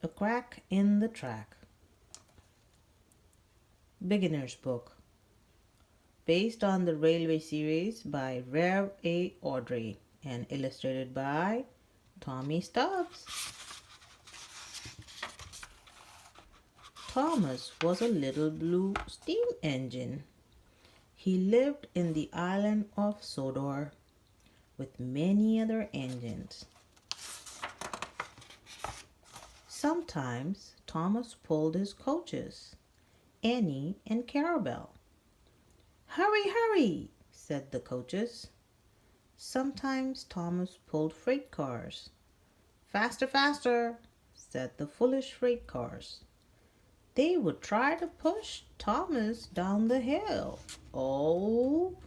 A Crack in the Track. Beginner's Book. Based on the railway series by Rev A. Awdry and illustrated by Tommy Stubbs. Thomas was a little blue steam engine. He lived in the island of Sodor with many other engines. Sometimes Thomas pulled his coaches, Annie and Carabel. "Hurry, hurry," said the coaches. Sometimes Thomas pulled freight cars. "Faster, faster," said the foolish freight cars. They would try to push Thomas down the hill. "Oh,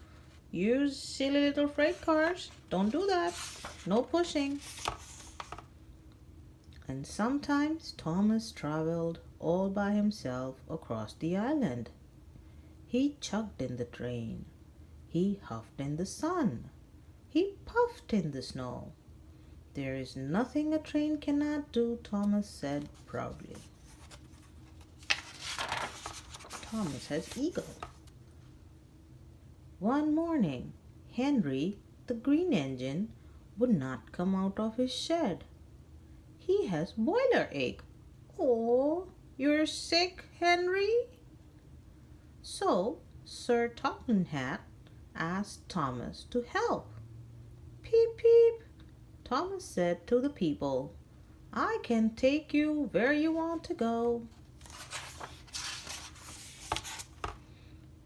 you silly little freight cars, don't do that. No pushing." And sometimes Thomas traveled all by himself across the island. He chugged in the train. He huffed in the sun. He puffed in the snow. "There is nothing a train cannot do," Thomas said proudly. Thomas has eagle. One morning, Henry, the green engine, would not come out of his shed. He has boiler ache. "Oh, you're sick, Henry?" So Sir Tottenhat asked Thomas to help. "Peep, peep," Thomas said to the people. "I can take you where you want to go."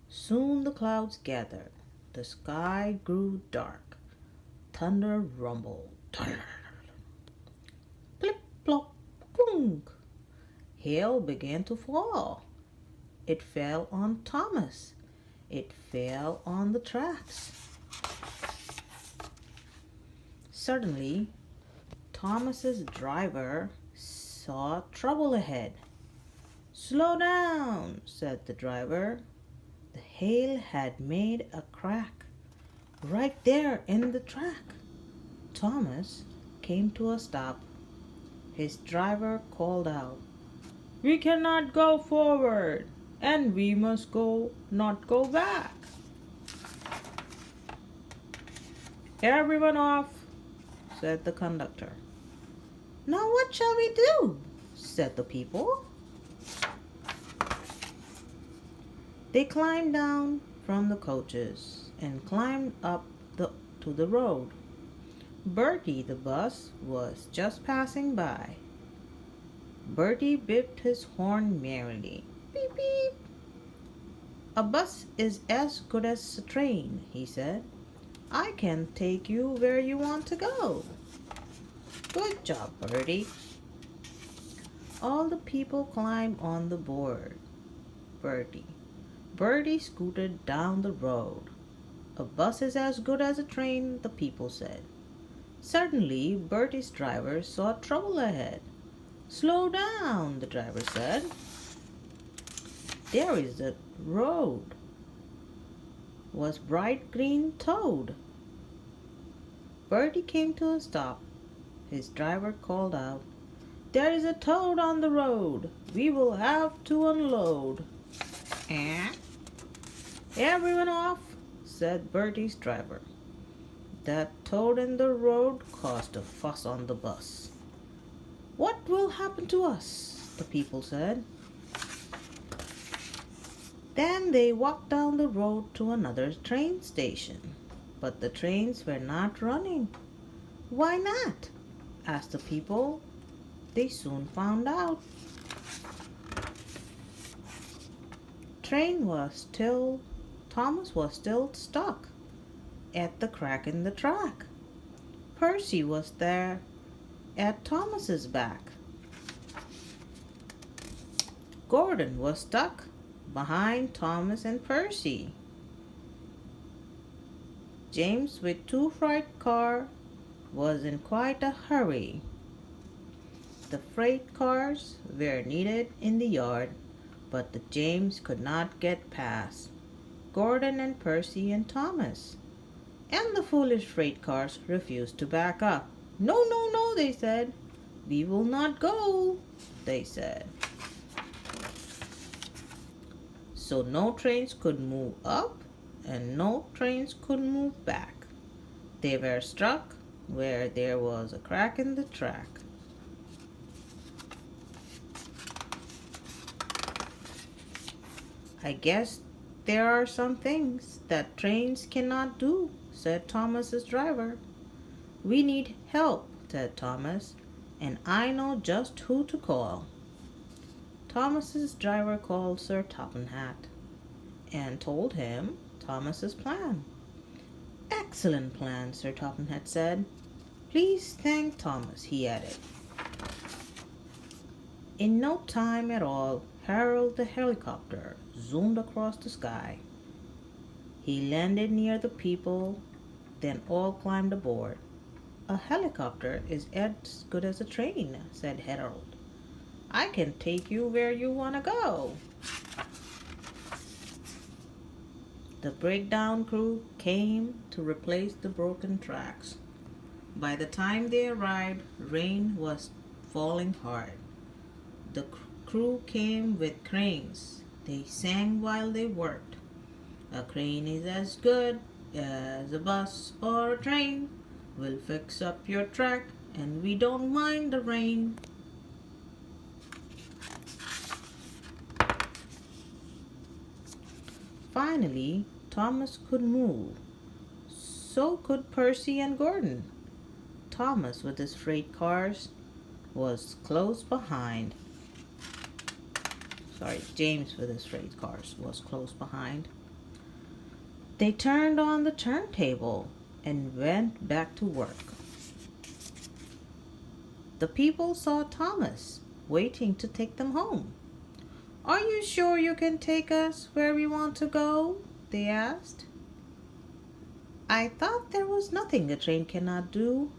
Soon the clouds gathered. The sky grew dark. Thunder rumbled. Clip, plop, clunk. Hail began to fall. It fell on Thomas. It fell on the tracks. Suddenly, Thomas's driver saw trouble ahead. "Slow down," said the driver. The hail had made a crack right there in the track. Thomas came to a stop. His driver called out, "We cannot go forward, and we must not go back. Everyone off," said the conductor. "Now what shall we do?" said the people. They climbed down from the coaches and climbed up to the road. Bertie the bus was just passing by. Bertie bipped his horn merrily. "Beep, beep." "A bus is as good as a train," he said. "I can take you where you want to go." "Good job, Bertie." All the people climbed on the board. Bertie scooted down the road. "A bus is as good as a train," the people said. Suddenly, Bertie's driver saw trouble ahead. "Slow down," the driver said. There is the road was bright green toad. Bertie came to a stop. His driver called out, "There is a toad on the road. We will have to unload." "Eh?" "Everyone off," said Bertie's driver. That toad in the road caused a fuss on the bus. "What will happen to us?" the people said. Then they walked down the road to another train station. But the trains were not running. "Why not?" asked the people. They soon found out. Thomas was still stuck at the crack in the track. Percy was there at Thomas's back. Gordon was stuck behind Thomas and Percy. James, with two freight cars, was in quite a hurry. The freight cars were needed in the yard, but the James could not get past Gordon and Percy and Thomas. And the foolish freight cars refused to back up. "No, no, no," they said. "We will not go." they said. So no trains could move up and no trains could move back. They were stuck where there was a crack in the track. I guess there are some things that trains cannot do, said Thomas's driver. We need help, said Thomas, and I know just who to call. Thomas's driver called Sir Topham-Hatt and told him Thomas's plan. Excellent plan, Sir Topham-Hatt said. Please thank Thomas, he added. In no time at all, Harold the helicopter zoomed across the sky. He landed near the people, then all climbed aboard. A helicopter is as good as a train, said Harold. I can take you where you want to go. The breakdown crew came to replace the broken tracks. By the time they arrived, rain was falling hard. The crew came with cranes. They sang while they worked. A crane is as good as a bus or a train. We'll fix up your track and we don't mind the rain. Finally, Thomas could move. So could Percy and Gordon. Thomas with his freight cars was close behind. James with his freight cars was close behind. They turned on the turntable and went back to work. The people saw Thomas waiting to take them home. Are you sure you can take us where we want to go? They asked. I thought there was nothing a train cannot do,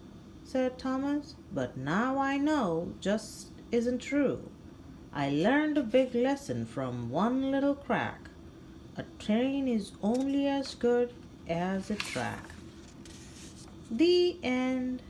said Thomas, but now I know just isn't true. I learned a big lesson from one little crack. A train is only as good as a track. The end.